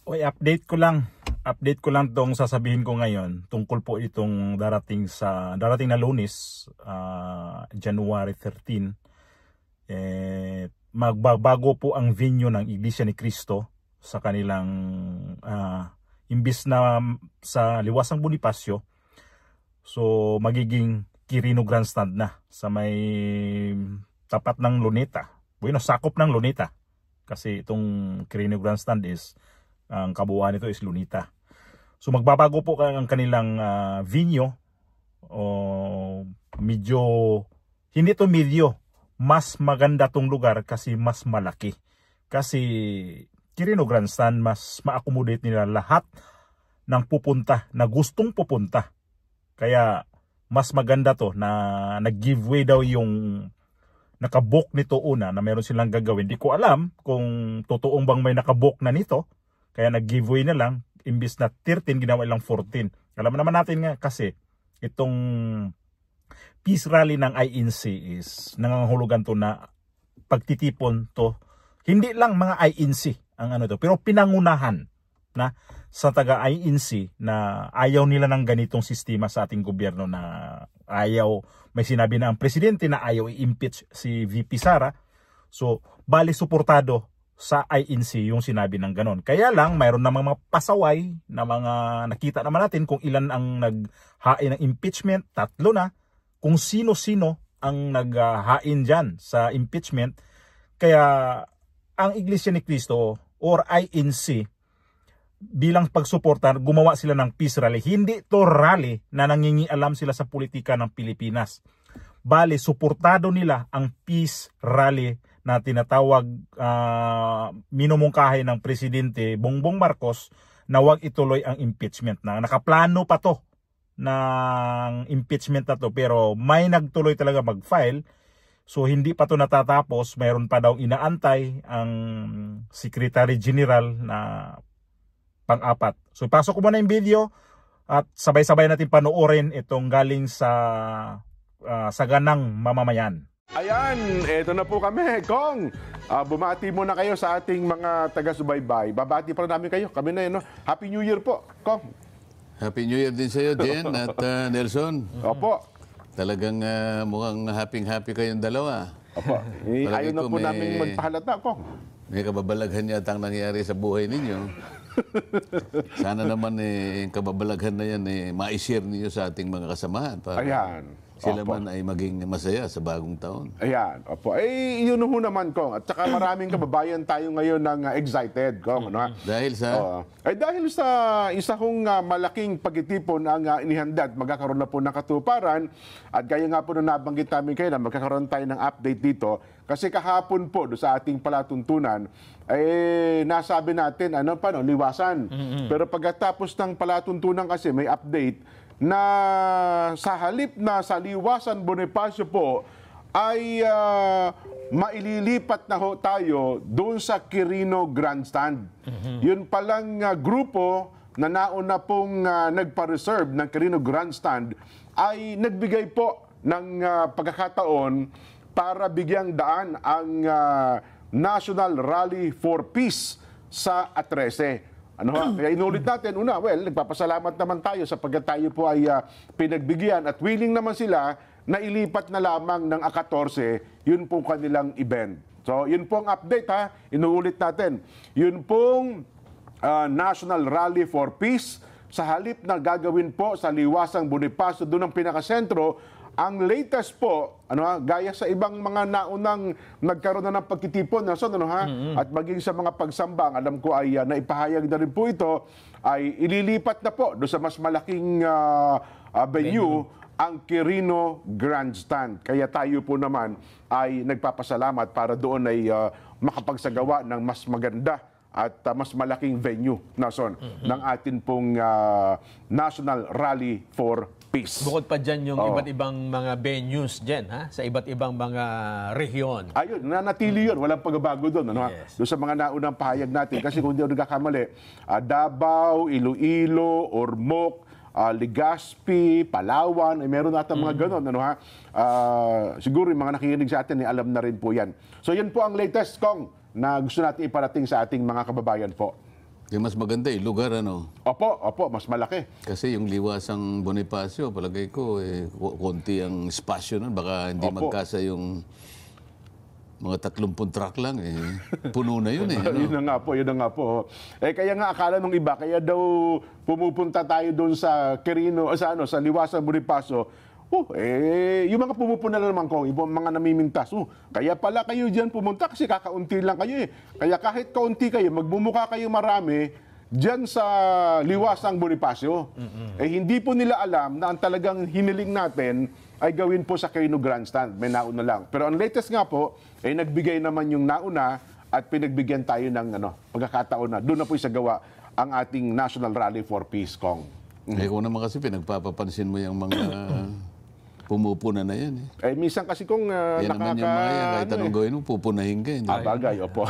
Oy, update ko lang tong sasabihin ko ngayon tungkol po itong darating na Lunes, January 13. Magbabago po ang venue ng Iglesia ni Cristo sa kanilang imbis na sa Liwasang Bonifacio. So magiging Quirino Grandstand na sa may tapat ng Luneta. Bueno, sakop ng Luneta. Kasi itong Quirino Grandstand is ang kabuuan nito is Luneta. So magbabago po ang kanilang venue. Medyo hindi to medyo, mas maganda tong lugar kasi mas malaki. Kasi Quirino Grandstand mas ma-accommodate nila lahat ng pupunta na gustong pupunta. Kaya mas maganda to na nag-giveaway daw yung nakabook nito una na meron silang gagawin. Di ko alam kung totoong bang may nakabook na nito. Kaya nag-giveaway na lang, imbis na 13, ginawa lang 14. Alam naman natin nga kasi, itong peace rally ng INC is nangangahulugan to na pagtitipon to. Hindi lang mga INC ang ano to, pero pinangunahan na sa taga-INC na ayaw nila ng ganitong sistema sa ating gobyerno na ayaw, may sinabi na ang presidente na ayaw i-impeach si VP Sara. So, bali suportado sa INC yung sinabi ng ganon. Kaya lang, mayroon na mga pasaway na mga nakita naman natin kung ilan ang naghain ng impeachment, 3 na. Kung sino-sino ang naghain dyan sa impeachment. Kaya ang Iglesia ni Cristo or INC bilang pagsuporta, gumawa sila ng peace rally. Hindi to rally na nangingialam sila sa politika ng Pilipinas. Bale, suportado nila ang peace rally na tinatawag minumungkahi ng Presidente Bongbong Marcos na wag ituloy ang impeachment. Na nakaplano pa to ng impeachment na to, pero may nagtuloy talaga mag-file. So hindi pa to natatapos, mayroon pa daw inaantay ang Secretary General na pang-apat. So pasok ko muna yung video at sabay-sabay natin panoorin itong galing sa saganang mamamayan. Ayan, eto na po kami, Kong. Bumati muna kayo sa ating mga taga-subaybay. Babati pa namin kayo. Kami na yun, no? Happy New Year po, Kong. Happy New Year din sa iyo, Jen at Nelson. Opo. Talagang mukhang happy kayong dalawa. Opo. Ayaw na po namin magpahalata, Kong. May kababalaghan yata ang nangyari sa buhay ninyo. Sana naman yung kababalaghan na yan ma-share niyo sa ating mga kasamahan. Ayan. Sila man ay maging masaya sa bagong taon. Ayan, opo. Yun ho naman, Kong. At saka maraming kababayan tayo ngayon ng excited, Kong. Ano? Dahil sa? Dahil sa isa hong malaking pagtitipon ang inihanda at magkakaroon na po ng katuparan. At gaya nga po na nabanggit namin kayo na magkakaroon tayo ng update dito. Kasi kahapon po sa ating palatuntunan, nasabi natin, liwasan. Pero pagkatapos ng palatuntunan kasi may update, na sa halip na sa Liwasan Bonifacio po ay maililipat na ho tayo doon sa Quirino Grandstand. Yun palang grupo na nauna pong nagpa-reserve ng Quirino Grandstand ay nagbigay po ng pagkakataon para bigyang daan ang National Rally for Peace sa A13. Kaya inulit natin, nagpapasalamat naman tayo sapagkat tayo po ay pinagbigyan at willing naman sila na ilipat na lamang ng A14 yun po kanilang event. So, yun pong update inuulit natin. Yun pong National Rally for Peace sa halip na gagawin po sa Liwasang Bonifacio, doon ang pinakasentro. Ang latest po, gaya sa ibang mga naunang nagkaroon na ng pagtitipon at maging sa mga pagsambang, alam ko ay naipahayag na rin po ito, ay ililipat na po doon sa mas malaking venue ang Quirino Grandstand. Kaya tayo po naman ay nagpapasalamat para doon ay makapagsagawa ng mas maganda at mas malaking venue ng atin pong National Rally for Peace. Bukod pa dyan yung iba't ibang mga venues dyan, sa iba't ibang mga rehiyon. Ayun, nanatili yun. Walang pagbabago doon. Yes. Doon sa mga naunang pahayag natin. Kasi kung hindi ako nagkakamali, Davao, Iloilo, Ormoc, Legazpi, Palawan, meron natin mga ganon. Siguro yung mga nakikinig sa atin, alam na rin po yan. So yan po ang latest, Kong, na gusto natin iparating sa ating mga kababayan po. Di mas maganda lugar ano. Opo, mas malaki. Kasi yung Liwasang Bonifacio, palagay ko, konti ang espasyo nun. Baka hindi Opo. magkasa yung mga 30 truck lang. Puno na yun ano? Yun na nga po. Kaya nga akala nung iba, kaya daw pumupunta tayo doon sa Quirino, sa Liwasang Bonifacio. Yung mga pumupuna na naman ko, yung mga namimintas. Kaya pala kayo dyan pumunta kasi kakaunti lang kayo Kaya kahit kaunti kayo, magmumukha kayo marami dyan sa Liwasang Bonifacio. Hindi po nila alam na ang talagang hiniling natin ay gawin po sa Quirino Grandstand. May nauna lang. Pero ang latest nga po, nagbigay naman yung nauna at pinagbigyan tayo ng pagkakataon na doon na po isagawa ang ating National Rally for Peace, Kong. Kung naman kasi pinagpapapansin mo yung mga pumupuna na yan. Minsan kasi kung yan naman yung mga yan, kahit anong gawin mo, pupunahin ka. Bagay, opo.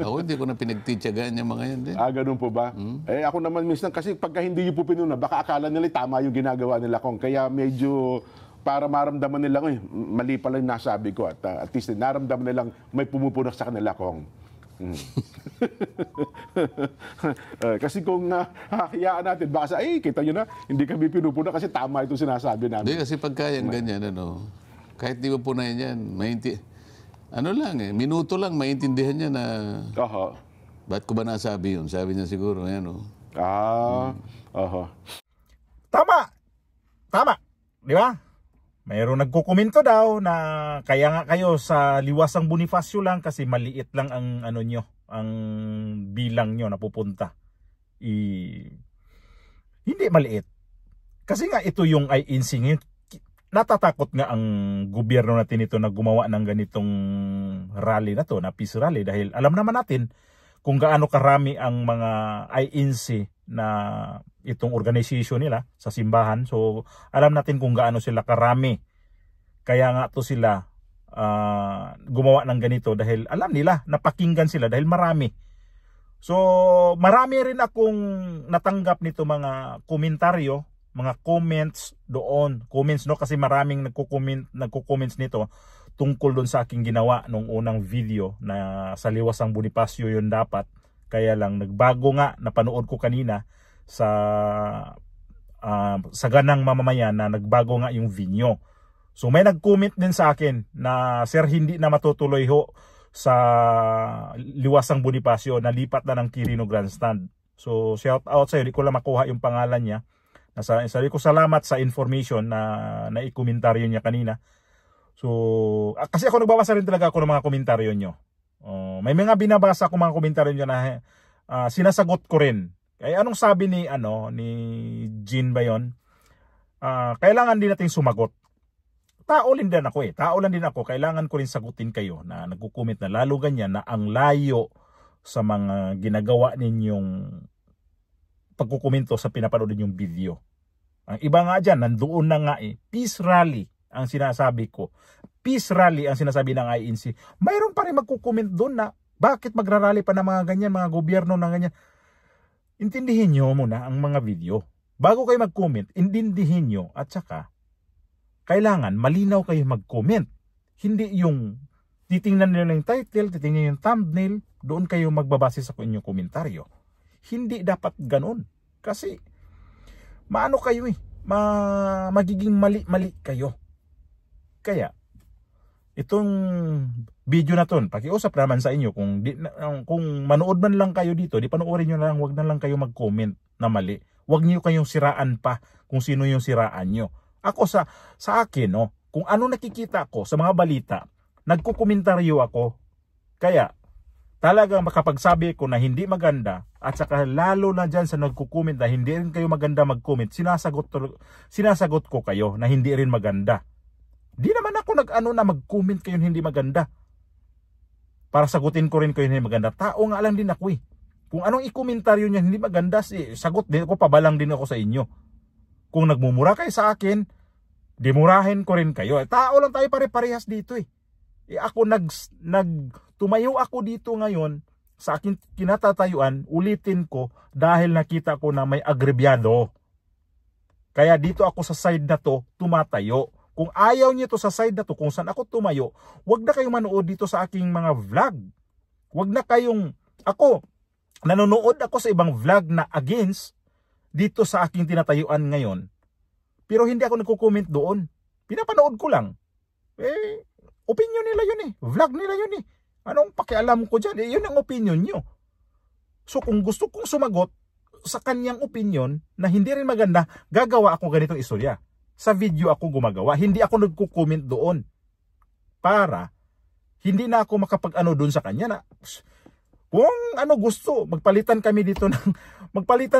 Ako hindi ko na pinagtityagaan yung mga yan din. Ganun po ba? Ako naman minsan kasi pagka hindi nyo po pinuna, baka akala nila tama yung ginagawa nila, Kong. Kaya medyo para maramdaman nila, mali pala yung nasabi ko. At least naramdaman nilang may pumupunak sa kanila, Kong. Kasi kung hakiyaan natin, baka kita nyo na, hindi kami pinupuna kasi tama itong sinasabi namin. Hindi, kasi pagkayang ganyan, kahit di mo punayan yan, minuto lang, maintindihan niya na, ba't ko ba nasabi yun? Sabi niya siguro, Tama. Di ba? Mayroong nagkukomento daw na kaya nga kayo sa Liwasang Bonifacio lang kasi maliit lang ang ang bilang nyo na pupunta. Hindi maliit. Kasi nga ito yung INC. Natatakot nga ang gobyerno natin ito na gumawa ng ganitong rally na to, na peace rally, dahil alam naman natin kung gaano karami ang mga INC na itong organization nila sa simbahan. So alam natin kung gaano sila karami. Kaya nga to sila gumawa ng ganito dahil alam nila, napakinggan sila dahil marami. So marami rin akong natanggap nito mga komentaryo, mga comments doon. Comments kasi maraming nagko-comments nito tungkol doon sa aking ginawa nung unang video na sa Liwasang Bonifacio yun dapat. Kaya lang nagbago nga, napanood ko kanina sa ganang mamamayan na nagbago nga yung video. So may nag-comment din sa akin na sir, hindi na matutuloy ho sa Liwasang Bonifacio, nalipat na ng Quirino Grandstand. So shout out sa iyo, di ko lang makuha yung pangalan niya. Sabi ko salamat sa information na naikomentaryo niya kanina. So kasi ako nagbabasa rin talaga ako ng mga komentaryo niyo. May mga binabasa ko mga komentaryo niyo na sinasagot ko rin. Ay anong sabi ni Jean ba yun? Kailangan din nating sumagot. Tao lang din ako Tao lang din ako. Kailangan ko rin sagutin kayo na nagko-comment na lalo ganyan na ang layo sa mga ginagawa ninyong pagkukomento sa pinapanood ninyong video. Ang iba nga dyan, nandoon na nga peace rally ang sinasabi ko. Peace rally ang sinasabi ng INC. Mayroon pa rin magkukomment doon na bakit magrarally pa ng mga ganyan, mga gobyerno ng ganyan. Intindihin nyo muna ang mga video. Bago kayo mag-comment, intindihin nyo at saka kailangan malinaw kayo mag-comment. Hindi yung titingnan nila yung title, titingnan yung thumbnail, doon kayo magbabase sa inyong komentaryo. Hindi dapat ganun. Kasi maano kayo magiging mali-mali kayo. Kaya itong video na to, pakiusap naman sa inyo kung manood man lang kayo dito, di panoorin nyo na lang, wag na lang kayo mag-comment na mali. Wag niyo kayong siraan pa kung sino yung siraan nyo. Ako sa akin, kung ano nakikita ko sa mga balita, nagkukomentaryo ako. Kaya talagang makapagsabi ko na hindi maganda at saka lalo na dyan sa nagkukomment na hindi rin kayo maganda mag-comment, sinasagot ko kayo na hindi rin maganda. Di naman ako na mag-comment kayo hindi maganda para sagutin ko rin kayo hindi maganda. Tao nga lang din ako Kung anong ikomentaryo niya hindi maganda, sagot din ako, pabalang din ako sa inyo. Kung nagmumura kayo sa akin, dimurahin ko rin kayo. Tao lang tayo pare-parehas dito Ako tumayo ako dito ngayon sa aking kinatatayuan, ulitin ko dahil nakita ko na may agrebyado. Kaya dito ako sa side na to tumatayo. Kung ayaw niyo to sa side na to kung saan ako tumayo, wag na kayong manood dito sa aking mga vlog. Wag na kayong nanonood ako sa ibang vlog na against dito sa aking tinatayuan ngayon. Pero hindi ako nagko-comment doon. Pinapanood ko lang. Opinion nila yun Vlog nila yun Anong pakialam ko dyan? Yun ang opinion nyo. So kung gusto kong sumagot sa kanyang opinion na hindi rin maganda, gagawa ako ganitong istorya. Sa video ako gumagawa. Hindi ako nagko-comment doon. Para hindi na ako makapag-ano doon sa kanya na kung ano gusto, magpalitan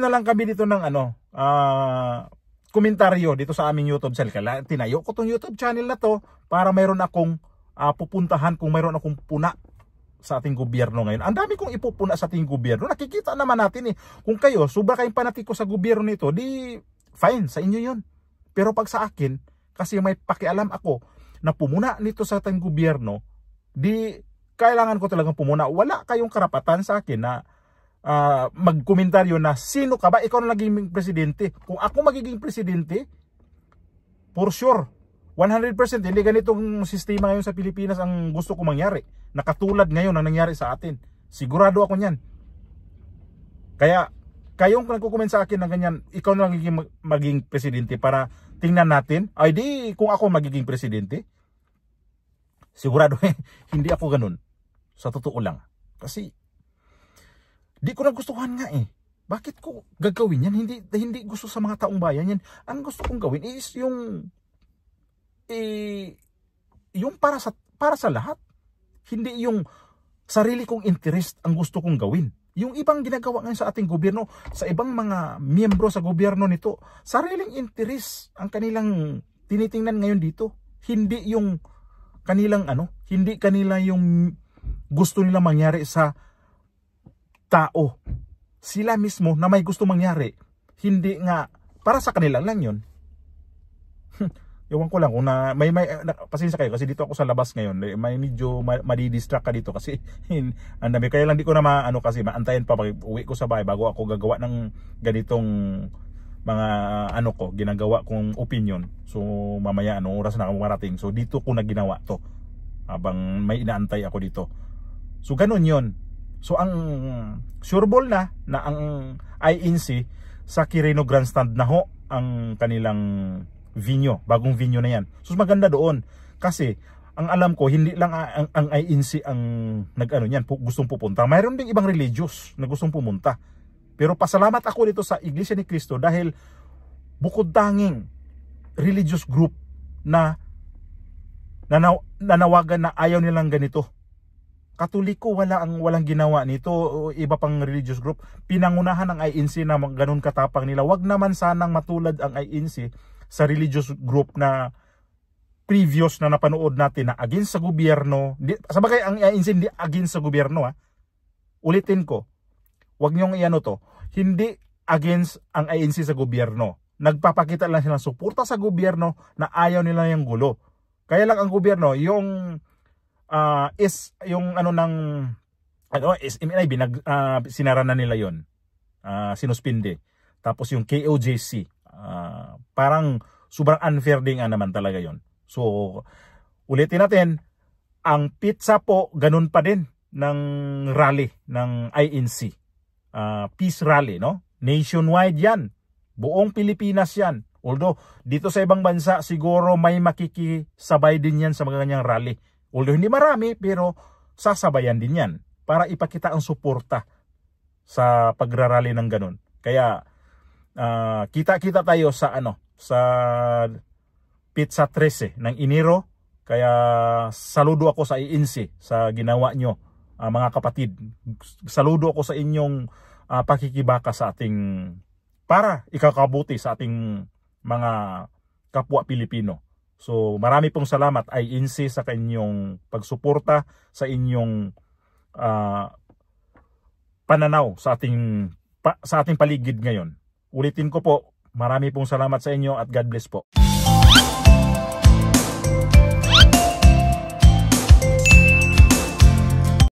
na lang kami dito ng komentaryo dito sa aming YouTube channel. Kaya tinayo ko tong YouTube channel na to para mayroon akong pupuntahan kung mayroon akong puna sa ating gobyerno ngayon. Ang dami kong ipupuna sa ating gobyerno. Nakikita naman natin Kung kayo, sobra kayong panatiko sa gobyerno nito, di fine, sa inyo yun. Pero pag sa akin, kasi may pakialam ako na pumuna nito sa ating gobyerno, di kailangan ko talagang pumuna. Wala kayong karapatan sa akin na magkomentaryo na sino ka ba? Ikaw na naging presidente. Kung ako magiging presidente, for sure, 100% hindi ganitong sistema ngayon sa Pilipinas ang gusto ko mangyari. Nakatulad ngayon ang nangyari sa atin. Sigurado ako niyan. Kaya, kayong nagko-comment sa akin na ganyan, ikaw na magiging presidente para tingnan natin. Ay di, kung ako magiging presidente, sigurado hindi ako ganun. Sa totoo lang. Kasi, di ko nagustuhan nga Bakit ko gagawin yan? Hindi gusto sa mga taong bayan yan. Ang gusto kong gawin is yung para sa lahat. Hindi yung sarili kong interest ang gusto kong gawin. Yung ibang ginagawa ngayon sa ating gobyerno, sa ibang mga miyembro sa gobyerno nito, sariling interest ang kanilang tinitingnan ngayon dito. Hindi yung kanilang hindi kanila yung gusto nila mangyari sa tao. Sila mismo na may gusto mangyari, hindi nga para sa kanila lang yun. Ewan ko lang kung pasensya kayo kasi dito ako sa labas ngayon. May medyo madidistract ka dito kasi ang dami. Kaya lang di ko na kasi maantayin pa pag uwi ko sa bahay bago ako gagawa ng ganitong mga ginagawa kong opinion. So mamaya oras na ako marating. So dito ko na ginawa to habang may inaantay ako dito. So ganun yun. So ang sureball na ang INC sa Quirino Grandstand na ang kanilang venue, bagong venue na yan. So maganda doon kasi ang alam ko hindi lang ang INC ang niyan gustong pupunta. Mayroon ding ibang religious na gustong pumunta. Pero pasalamat ako dito sa Iglesia ni Cristo dahil bukod tanging religious group na nanawagan na ayaw nilang ganito. Katoliko walang ginawa nito, iba pang religious group. Pinangunahan ng INC na ganun katapang nila. Wag naman sanang matulad ang INC sa religious group na previous na napanood natin na against sa gobyerno. Sabagay ang INC hindi against sa gobyerno Ulitin ko. Wag niyong to. Hindi against ang INC sa gobyerno. Nagpapakita lang sila suporta sa gobyerno na ayaw nila yung gulo. Kaya lang ang gobyerno yung SMNI sinara na nila yon, sinuspinde. Tapos yung KOJC parang sobrang unfair din naman talaga yon. So ulitin natin, ang pizza po ganun pa din ng rally ng INC, peace rally, nationwide yan, buong Pilipinas yan. Although dito sa ibang bansa siguro may makikisabay din yan sa mga ganyang rally. Although hindi marami, pero sasabayan din yan para ipakita ang suporta sa pagrarally ng ganun. Kaya kita-kita tayo sa sa Pizza 13 ng Enero. Kaya saludo ako sa INC sa ginawa nyo, mga kapatid. Saludo ako sa inyong pakikibaka sa ating para ikakabuti sa ating mga kapwa Pilipino. So marami pong salamat INC sa kanyang pagsuporta sa inyong pananaw sa ating paligid ngayon. Ulitin ko po, marami pong salamat sa inyo at God bless po.